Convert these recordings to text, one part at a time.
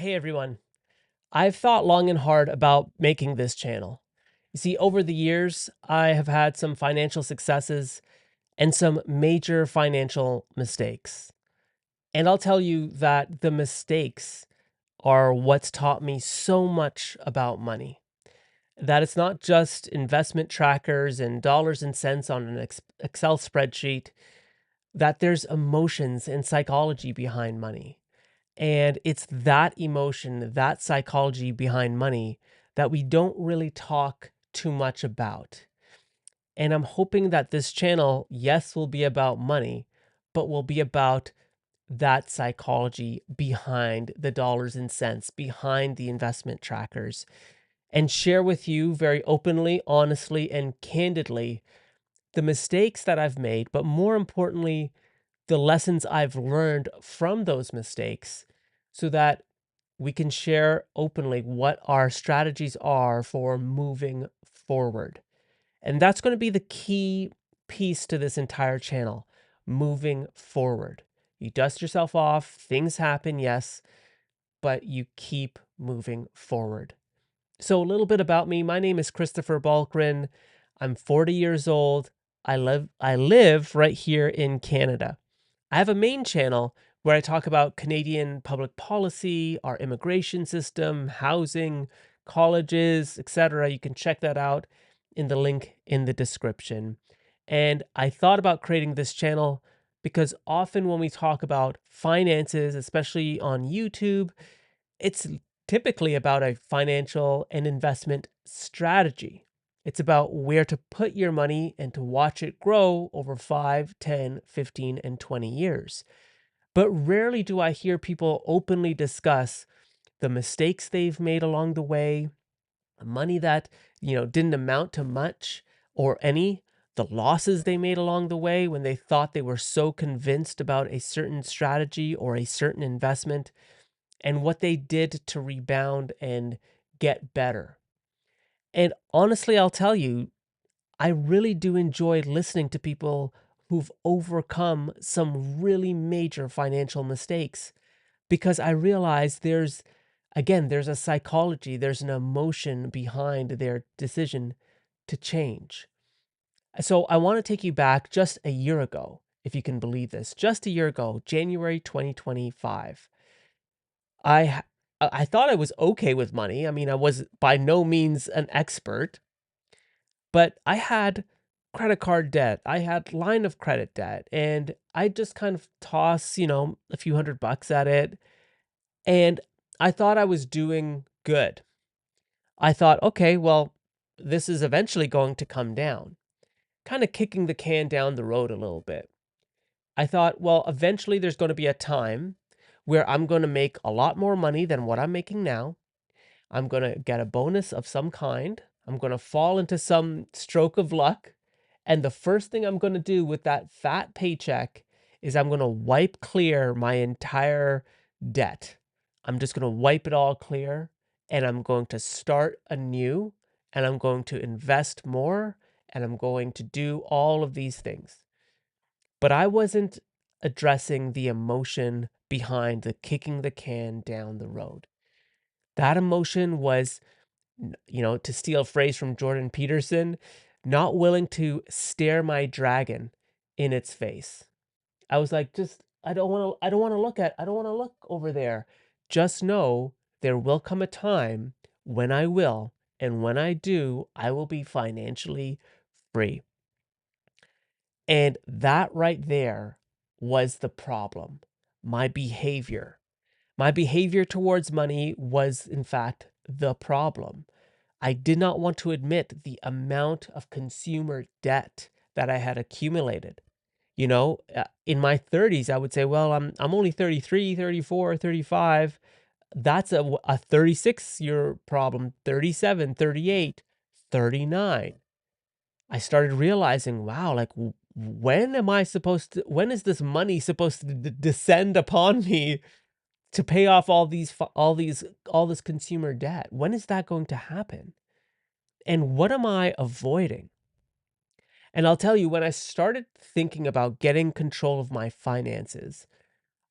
Hey everyone. I've thought long and hard about making this channel. You see, over the years, I have had some financial successes and some major financial mistakes. And I'll tell you that the mistakes are what's taught me so much about money. That it's not just investment trackers and dollars and cents on an Excel spreadsheet, that there's emotions and psychology behind money. And it's that emotion, that psychology behind money that we don't really talk too much about. And I'm hoping that this channel, yes, will be about money, but will be about that psychology behind the dollars and cents, behind the investment trackers, and share with you very openly, honestly, and candidly the mistakes that I've made, but more importantly, the lessons I've learned from those mistakes so that we can share openly what our strategies are for moving forward. And that's going to be the key piece to this entire channel, moving forward. You dust yourself off, things happen, yes, but you keep moving forward. So, a little bit about me. My name is Christopher Balkrin. I'm 40 years old. I live right here in Canada. I have a main channel where I talk about Canadian public policy, our immigration system, housing, colleges, etc. You can check that out in the link in the description. And I thought about creating this channel because often when we talk about finances, especially on YouTube, it's typically about a financial and investment strategy. It's about where to put your money and to watch it grow over 5, 10, 15, and 20 years. But rarely do I hear people openly discuss the mistakes they've made along the way, the money that, didn't amount to much or any, the losses they made along the way when they thought they were so convinced about a certain strategy or a certain investment, and what they did to rebound and get better. And honestly, I'll tell you, I really do enjoy listening to people who've overcome some really major financial mistakes because I realize there's a psychology, there's an emotion behind their decision to change. So I want to take you back just a year ago, if you can believe this, just a year ago, January 2025. I ha- I thought I was okay with money. I mean, I was by no means an expert, but I had credit card debt. I had line of credit debt, and I just kind of toss, a few $100 at it, and I thought I was doing good. I thought, okay, well, this is eventually going to come down, kind of kicking the can down the road a little bit. I thought, well, eventually there's going to be a time where I'm going to make a lot more money than what I'm making now. I'm going to get a bonus of some kind. I'm going to fall into some stroke of luck. And the first thing I'm going to do with that fat paycheck is I'm going to wipe clear my entire debt. I'm just going to wipe it all clear and I'm going to start anew and I'm going to invest more and I'm going to do all of these things. But I wasn't addressing the emotion behind the kicking the can down the road. That emotion was, to steal a phrase from Jordan Peterson, not willing to stare my dragon in its face. I was like, just I don't want to look over there. Just know there will come a time when I will, and when I do, I will be financially free. And that right there was the problem. My behavior. My behavior towards money was, in fact, the problem. I did not want to admit the amount of consumer debt that I had accumulated. In my 30s, I would say, well, I'm only 33, 34, 35. That's a 36-year problem, 37, 38, 39. I started realizing, wow, like when is this money supposed to descend upon me to pay off all this consumer debt? When is that going to happen? And what am I avoiding? And I'll tell you, when I started thinking about getting control of my finances,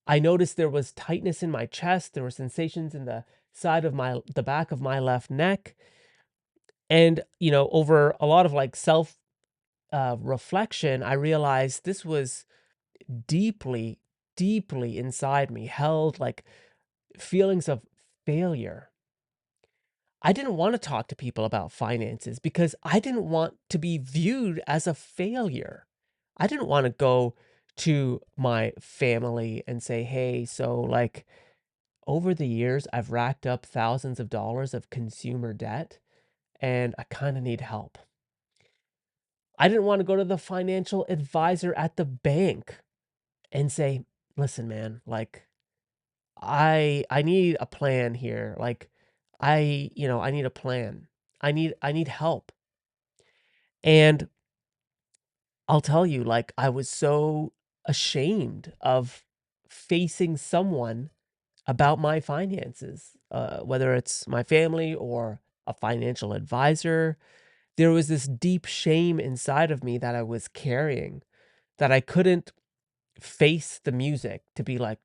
I noticed there was tightness in my chest, there were sensations in the back of my left neck, and, over a lot of, like, self, reflection, I realized this was deeply, deeply inside me, held, like, feelings of failure. I didn't wanna talk to people about finances because I didn't want to be viewed as a failure. I didn't wanna go to my family and say, "Hey, so, like, over the years, I've racked up thousands of dollars of consumer debt, and I kinda need help." I didn't wanna go to the financial advisor at the bank and say, "Listen, man, like, I need a plan here, like, I need a plan. I need help." And I'll tell you, like, I was so ashamed of facing someone about my finances, whether it's my family or a financial advisor. There was this deep shame inside of me that I was carrying that I couldn't face the music to be like,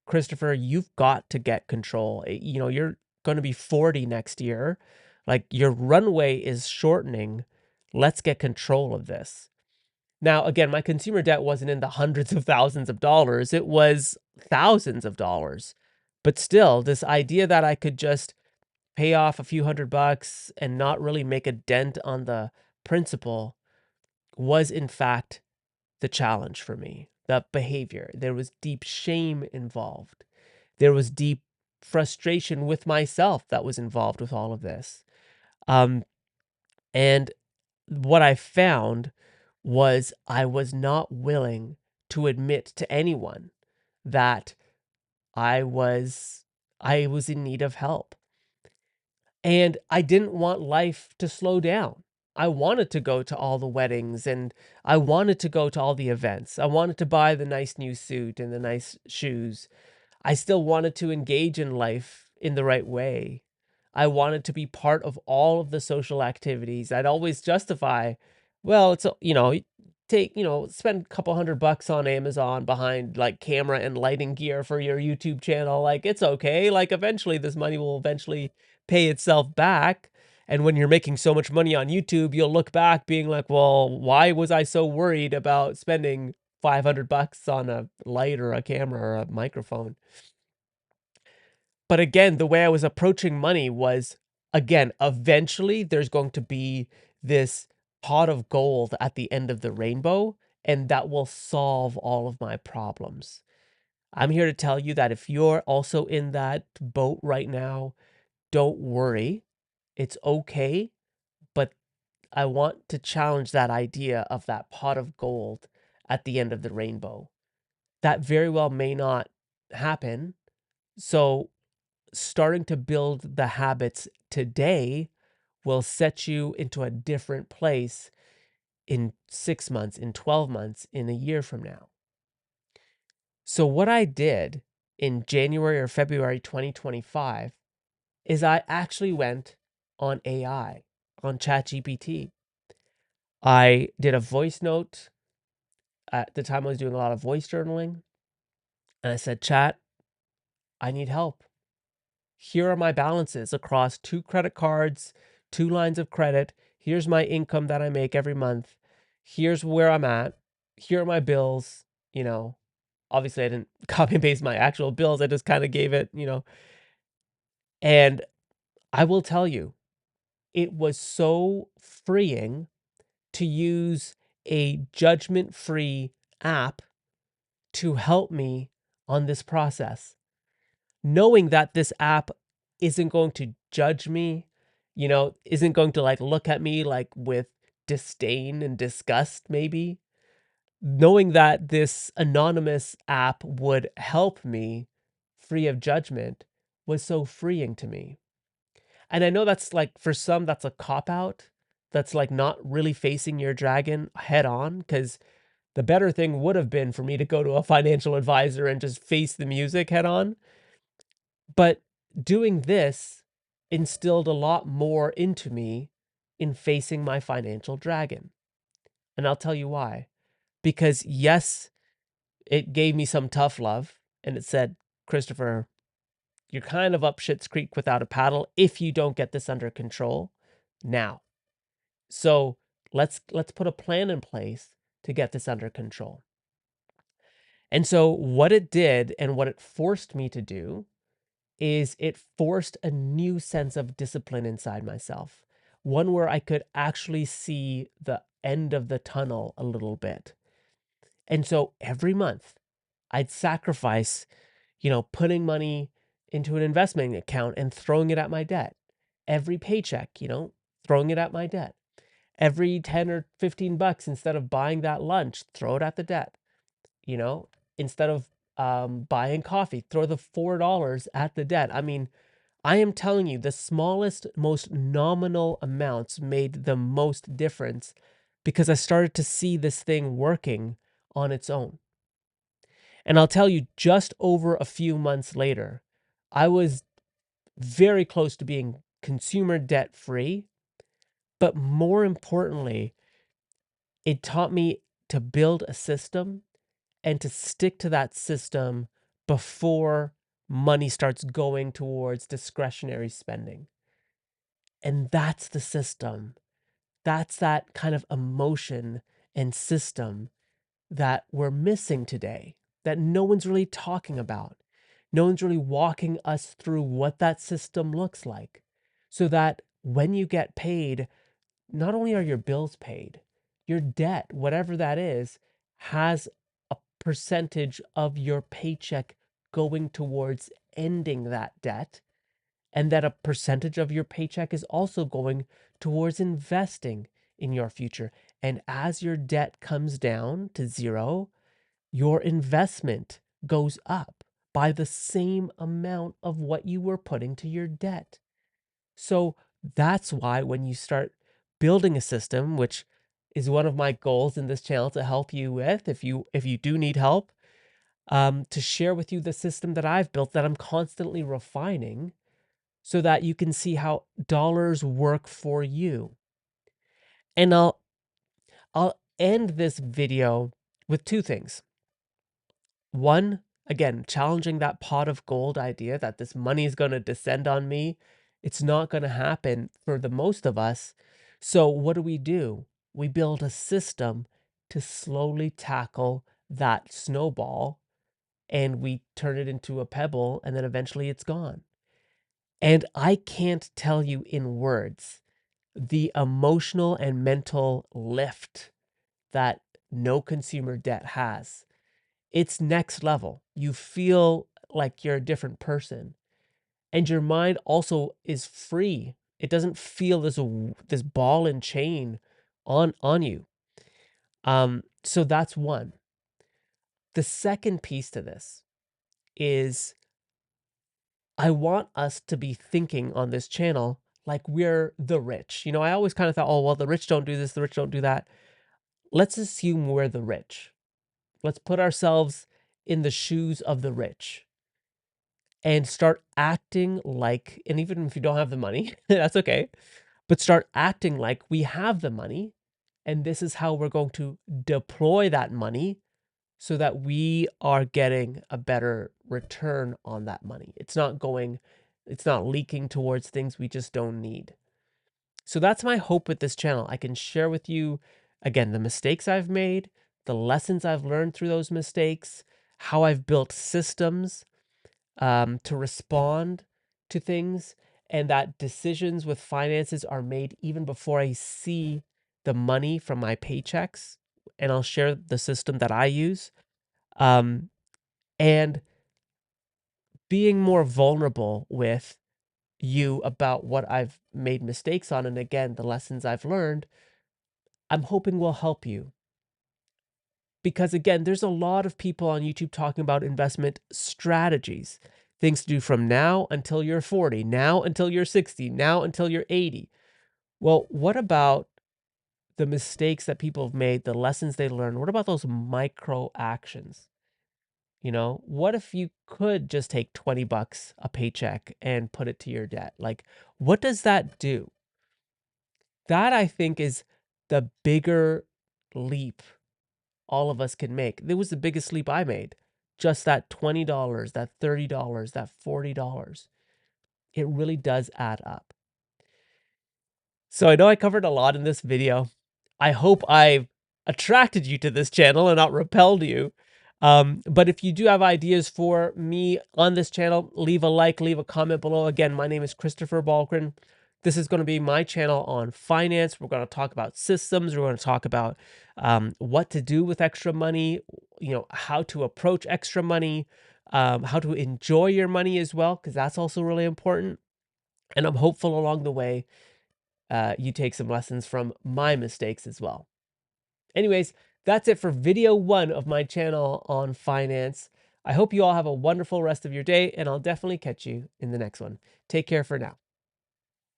"Christopher, you've got to get control. You're going to be 40 next year. Like, your runway is shortening. Let's get control of this." Now, again, my consumer debt wasn't in the hundreds of thousands of dollars, it was thousands of dollars. But still, this idea that I could just pay off a few $100 and not really make a dent on the principal was, in fact, the challenge for me. The behavior. There was deep shame involved. There was deep frustration with myself that was involved with all of this. Um, and what I found was I was not willing to admit to anyone that I was I was in need of help. And I didn't want life to slow down. I wanted to go to all the weddings and I wanted to go to all the events. I wanted to buy the nice new suit and the nice shoes. I still wanted to engage in life in the right way. I wanted to be part of all of the social activities. I'd always justify, well, spend a couple $100 on Amazon behind like camera and lighting gear for your YouTube channel. Like, it's okay. Like, eventually, this money will eventually pay itself back. And when you're making so much money on YouTube, you'll look back being like, well, why was I so worried about spending $500 on a light or a camera or a microphone? But again, the way I was approaching money was, again, eventually there's going to be this pot of gold at the end of the rainbow, and that will solve all of my problems. I'm here to tell you that if you're also in that boat right now, don't worry. It's okay. But I want to challenge that idea of that pot of gold at the end of the rainbow. That very well may not happen. So starting to build the habits today will set you into a different place in 6 months, in 12 months, in a year from now. So, what I did in January or February 2025 is I actually went on AI, on ChatGPT. I did a voice note. At the time, I was doing a lot of voice journaling. And I said, "Chat, I need help. Here are my balances across 2 credit cards, 2 lines of credit. Here's my income that I make every month. Here's where I'm at. Here are my bills." You know, obviously, I didn't copy and paste my actual bills. I just kind of gave it. And I will tell you, it was so freeing to use a judgment free app to help me on this process, knowing that this app isn't going to judge me, isn't going to like look at me like with disdain and disgust, maybe. Knowing that this anonymous app would help me free of judgment was so freeing to me. And I know that's like for some, that's a cop out. That's like not really facing your dragon head on, because the better thing would have been for me to go to a financial advisor and just face the music head on. But doing this instilled a lot more into me in facing my financial dragon. And I'll tell you why. Because yes, it gave me some tough love. and it said, "Christopher, you're kind of up shit's creek without a paddle if you don't get this under control now. So let's put a plan in place to get this under control." And so what it did and what it forced me to do is it forced a new sense of discipline inside myself, one where I could actually see the end of the tunnel a little bit. And so every month I'd sacrifice, putting money into an investment account and throwing it at my debt. Every paycheck, throwing it at my debt. Every 10 or 15 bucks, instead of buying that lunch, throw it at the debt. You know, instead of buying coffee, throw the $4 at the debt. I mean, I am telling you, the smallest, most nominal amounts made the most difference because I started to see this thing working on its own. And I'll tell you, just over a few months later, I was very close to being consumer debt free. But more importantly, it taught me to build a system and to stick to that system before money starts going towards discretionary spending. And that's the system. That's that kind of emotion and system that we're missing today, that no one's really talking about. No one's really walking us through what that system looks like so that when you get paid, not only are your bills paid, your debt, whatever that is, has a percentage of your paycheck going towards ending that debt, and that a percentage of your paycheck is also going towards investing in your future. And as your debt comes down to zero, your investment goes up by the same amount of what you were putting to your debt. So that's why when you start building a system, which is one of my goals in this channel to help you with, if you do need help, to share with you the system that I've built that I'm constantly refining so that you can see how dollars work for you. And I'll end this video with two things. One, again, challenging that pot of gold idea that this money is going to descend on me. It's not going to happen for the most of us. So, what do? We build a system to slowly tackle that snowball and we turn it into a pebble and then eventually it's gone. And I can't tell you in words the emotional and mental lift that no consumer debt has. It's next level. You feel like you're a different person. And your mind also is free. It doesn't feel this ball and chain on you. So that's one. The second piece to this is I want us to be thinking on this channel like we're the rich. I always kind of thought, oh, well, the rich don't do this, the rich don't do that. Let's assume we're the rich. Let's put ourselves in the shoes of the rich and start acting like, and even if you don't have the money, that's okay, but start acting like we have the money. And this is how we're going to deploy that money so that we are getting a better return on that money. It's not leaking towards things we just don't need. So that's my hope with this channel. I can share with you, again, the mistakes I've made, the lessons I've learned through those mistakes, how I've built systems to respond to things, and that decisions with finances are made even before I see the money from my paychecks. And I'll share the system that I use. Um, and being more vulnerable with you about what I've made mistakes on, and again, the lessons I've learned, I'm hoping will help you. Because again, there's a lot of people on YouTube talking about investment strategies, things to do from now until you're 40, now until you're 60, now until you're 80. Well, what about the mistakes that people have made, the lessons they learned? What about those micro actions? What if you could just take 20 bucks a paycheck and put it to your debt? Like, what does that do? That I think is the bigger leap all of us can make. It was the biggest leap I made. just that $20, that $30, that $40. It really does add up. So I know I covered a lot in this video. I hope I've attracted you to this channel and not repelled you. But if you do have ideas for me on this channel, leave a like, leave a comment below. Again, my name is Christopher Balgren. This is going to be my channel on finance. We're going to talk about systems. We're going to talk about what to do with extra money, how to approach extra money, how to enjoy your money as well, because that's also really important. And I'm hopeful along the way you take some lessons from my mistakes as well. Anyways, that's it for video 1 of my channel on finance. I hope you all have a wonderful rest of your day, and I'll definitely catch you in the next one. Take care for now.